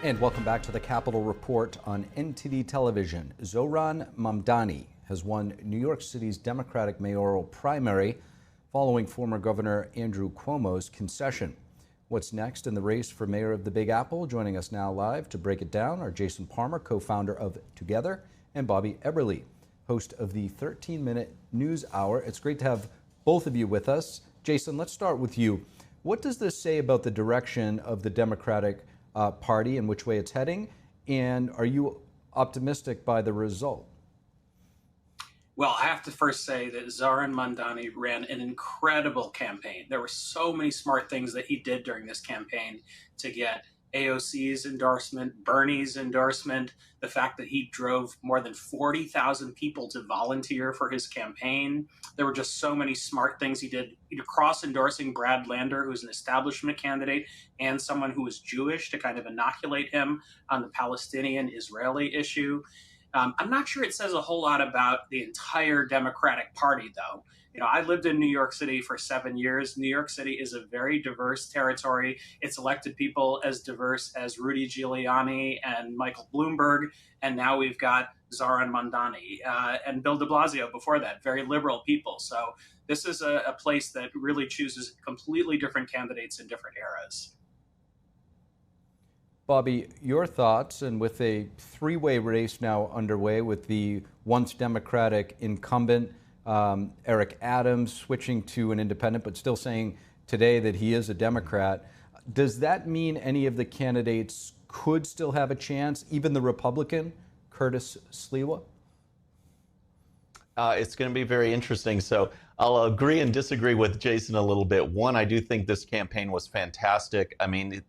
And welcome back to the Capitol Report on NTD television. Zohran Mamdani has won New York City's Democratic mayoral primary following former Governor Andrew Cuomo's concession. What's next in the race for mayor of the Big Apple? Joining us now live to break it down are Jason Palmer, co-founder of Together, and Bobby Eberle, host of the 13-minute news hour. It's great to have both of you with us. Jason, let's start with you. What does this say about the direction of the Democratic Party and which way it's heading? And are you optimistic by the result? Well, I have to first say that Zohran Mamdani ran an incredible campaign. There were so many smart things that he did during this campaign to get AOC's endorsement, Bernie's endorsement, the fact that he drove more than 40,000 people to volunteer for his campaign. There were just so many smart things he did, cross-endorsing Brad Lander, who's an establishment candidate, and someone who was Jewish to kind of inoculate him on the Palestinian-Israeli issue. I'm not sure it says a whole lot about the entire Democratic Party, though. I lived in New York City for 7 years. New York City is a very diverse territory. It's elected people as diverse as Rudy Giuliani and Michael Bloomberg, and now we've got Zohran Mamdani and Bill de Blasio before that, very liberal people. So this is a place that really chooses completely different candidates in different eras. Bobby, your thoughts, and with a three-way race now underway with the once Democratic incumbent, Eric Adams, switching to an independent, but still saying today that he is a Democrat. Does that mean any of the candidates could still have a chance, even the Republican, Curtis Sliwa? It's going to be very interesting. So I'll agree and disagree with Jason a little bit. One, I do think this campaign was fantastic. I mean,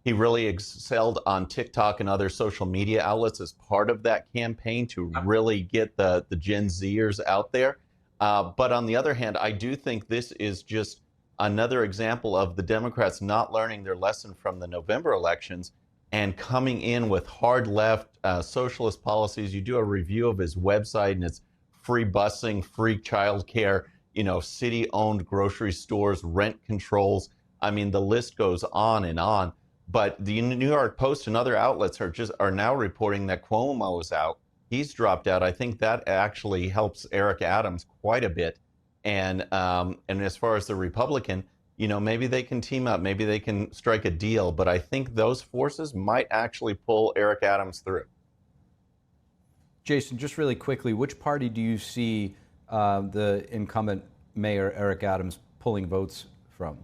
he really excelled on TikTok and other social media outlets as part of that campaign to really get the Gen Zers out there. But on the other hand, I do think this is just another example of the Democrats not learning their lesson from the November elections and coming in with hard left socialist policies. You do a review of his website and it's free busing, free childcare, city-owned grocery stores, rent controls. I mean, the list goes on and on. But the New York Post and other outlets are now reporting that Cuomo is out. He's dropped out. I think that actually helps Eric Adams quite a bit. And as far as the Republican, maybe they can team up, maybe they can strike a deal. But I think those forces might actually pull Eric Adams through. Jason, just really quickly, which party do you see the incumbent mayor, Eric Adams, pulling votes from?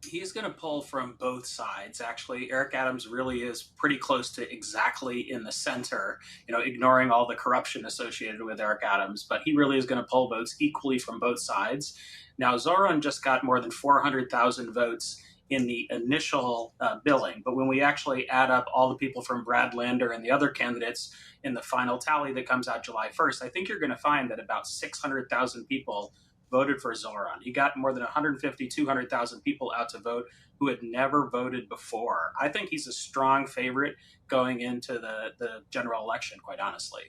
He's going to pull from both sides. Actually, Eric Adams really is pretty close to exactly in the center, ignoring all the corruption associated with Eric Adams. But he really is going to pull votes equally from both sides. Now, Zohran just got more than 400,000 votes in the initial billing. But when we actually add up all the people from Brad Lander and the other candidates in the final tally that comes out July 1st, I think you're going to find that about 600,000 people voted for Zohran. He got more than 150, 200,000 people out to vote who had never voted before. I think he's a strong favorite going into the general election, quite honestly.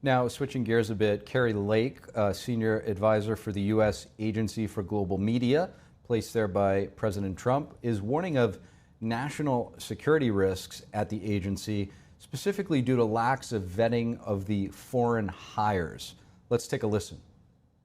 Now, switching gears a bit, Kari Lake, senior advisor for the U.S. Agency for Global Media, placed there by President Trump, is warning of national security risks at the agency, specifically due to lacks of vetting of the foreign hires. Let's take a listen.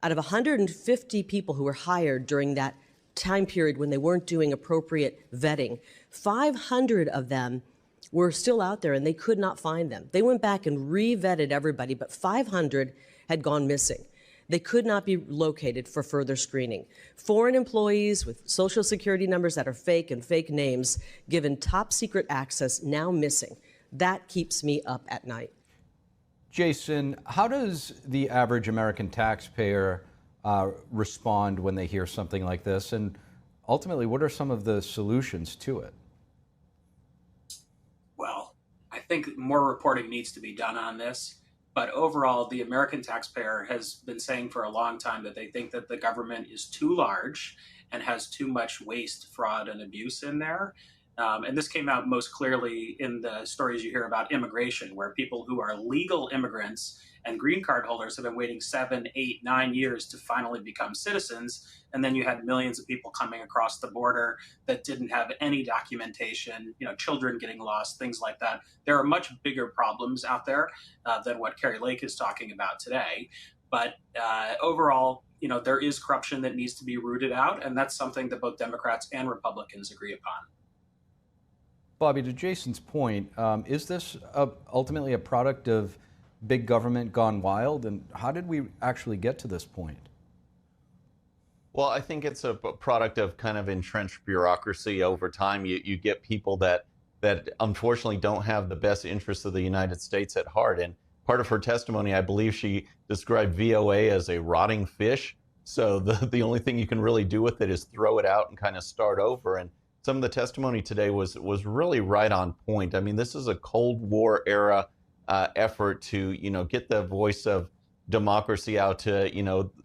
Out of 150 people who were hired during that time period when they weren't doing appropriate vetting, 500 of them were still out there and they could not find them. They went back and re-vetted everybody, but 500 had gone missing. They could not be located for further screening. Foreign employees with social security numbers that are fake and fake names given top secret access now missing. That keeps me up at night. Jason, how does the average American taxpayer respond when they hear something like this? And ultimately, what are some of the solutions to it? Well, I think more reporting needs to be done on this. But overall, the American taxpayer has been saying for a long time that they think that the government is too large and has too much waste, fraud, and abuse in there. And this came out most clearly in the stories you hear about immigration, where people who are legal immigrants and green card holders have been waiting 7, 8, 9 years to finally become citizens. And then you had millions of people coming across the border that didn't have any documentation, children getting lost, things like that. There are much bigger problems out there than what Carrie Lake is talking about today. But overall, there is corruption that needs to be rooted out. And that's something that both Democrats and Republicans agree upon. Bobby, to Jason's point, is this ultimately a product of big government gone wild? And how did we actually get to this point? Well, I think it's a product of kind of entrenched bureaucracy over time. You get people that unfortunately don't have the best interests of the United States at heart. And part of her testimony, I believe she described VOA as a rotting fish. So the only thing you can really do with it is throw it out and kind of start over. And some of the testimony today was really right on point. I mean, this is a Cold War era effort to, get the voice of democracy out to,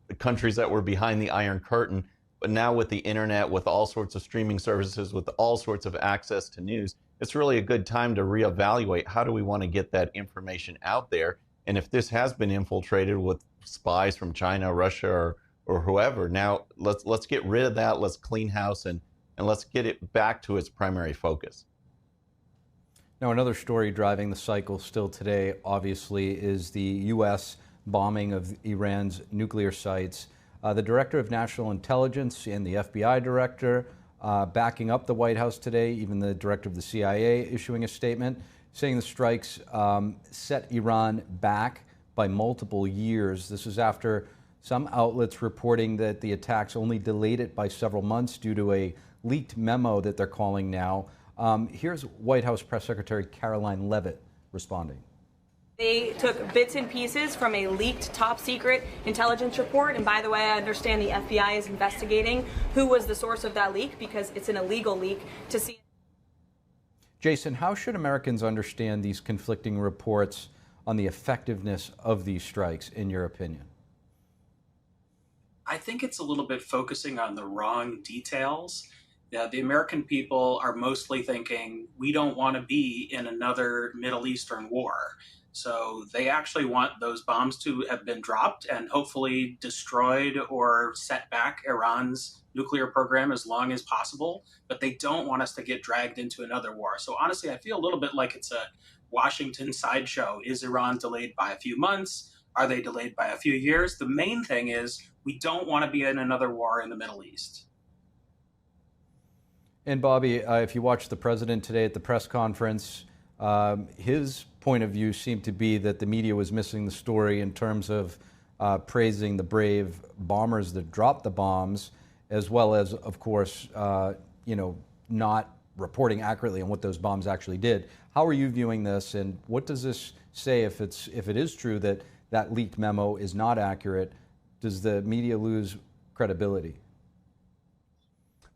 the countries that were behind the Iron Curtain. But now with the internet, with all sorts of streaming services, with all sorts of access to news, it's really a good time to reevaluate how do we want to get that information out there. And if this has been infiltrated with spies from China, Russia, or whoever, now let's get rid of that. Let's clean house and let's get it back to its primary focus. Now, another story driving the cycle still today, obviously, is the U.S. bombing of Iran's nuclear sites. The director of national intelligence and the FBI director backing up the White House today, even the director of the CIA issuing a statement saying the strikes set Iran back by multiple years. This is after some outlets reporting that the attacks only delayed it by several months due to a leaked memo that they're calling now. Here's White House Press Secretary Caroline Leavitt responding. They took bits and pieces from a leaked top secret intelligence report. And by the way, I understand the FBI is investigating who was the source of that leak because it's an illegal leak to see. Jason, how should Americans understand these conflicting reports on the effectiveness of these strikes, in your opinion? I think it's a little bit focusing on the wrong details. The American people are mostly thinking, we don't want to be in another Middle Eastern war. So they actually want those bombs to have been dropped and hopefully destroyed or set back Iran's nuclear program as long as possible. But they don't want us to get dragged into another war. So honestly, I feel a little bit like it's a Washington sideshow. Is Iran delayed by a few months? Are they delayed by a few years? The main thing is we don't want to be in another war in the Middle East. And Bobby, if you watched the president today at the press conference, his point of view seemed to be that the media was missing the story in terms of praising the brave bombers that dropped the bombs, as well as, of course, not reporting accurately on what those bombs actually did. How are you viewing this, and what does this say if it is true that that leaked memo is not accurate? Does the media lose credibility?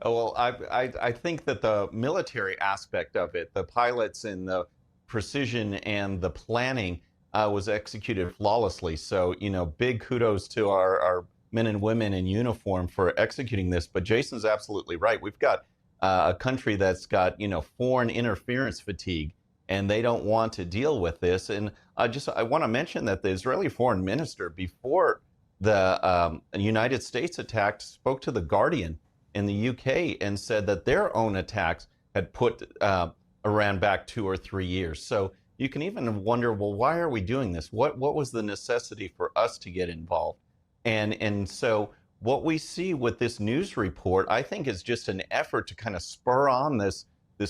Oh, well, I think that the military aspect of it, the pilots and the precision and the planning was executed flawlessly. So, big kudos to our men and women in uniform for executing this. But Jason's absolutely right. We've got a country that's got, foreign interference fatigue, and they don't want to deal with this. And I want to mention that the Israeli foreign minister, before the United States attacked, spoke to The Guardian in the UK and said that their own attacks had put Iran back 2 or 3 years. So you can even wonder, well, why are we doing this? What was the necessity for us to get involved? And so what we see with this news report, I think, is just an effort to kind of spur on this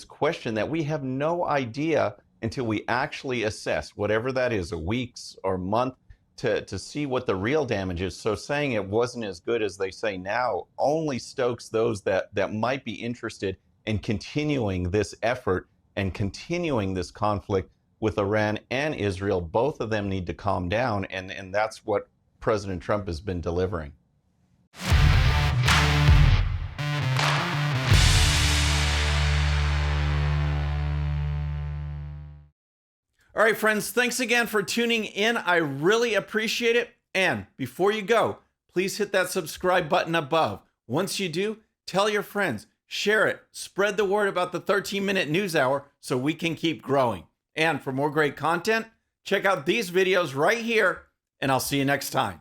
question that we have no idea until we actually assess, whatever that is, a week's or month, to see what the real damage is. So saying it wasn't as good as they say now only stokes those that might be interested in continuing this effort and continuing this conflict with Iran and Israel. Both of them need to calm down, and that's what President Trump has been delivering. All right, friends, thanks again for tuning in. I really appreciate it. And before you go, please hit that subscribe button above. Once you do, tell your friends, share it, spread the word about the 13-minute news hour so we can keep growing. And for more great content, check out these videos right here, and I'll see you next time.